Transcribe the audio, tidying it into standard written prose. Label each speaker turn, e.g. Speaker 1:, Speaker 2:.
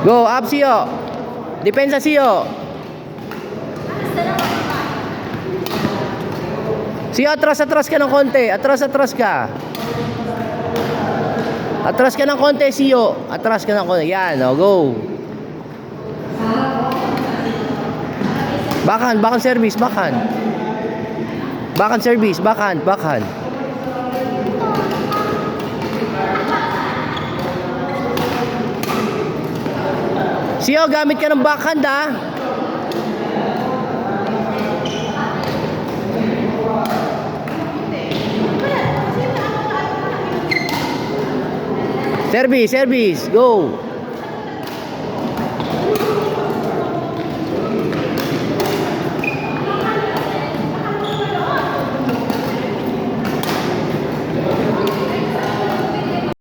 Speaker 1: Go, up Sio. Depensa Sio. Sio, atras ka ng konti. Atras ka. Atras ka ng konti, Sio. Atras ka ng konti. Yan, oh, go. Backhand service, backhand. Backhand service, backhand. Sio, gamit ka ng backhand, ha? Service, go.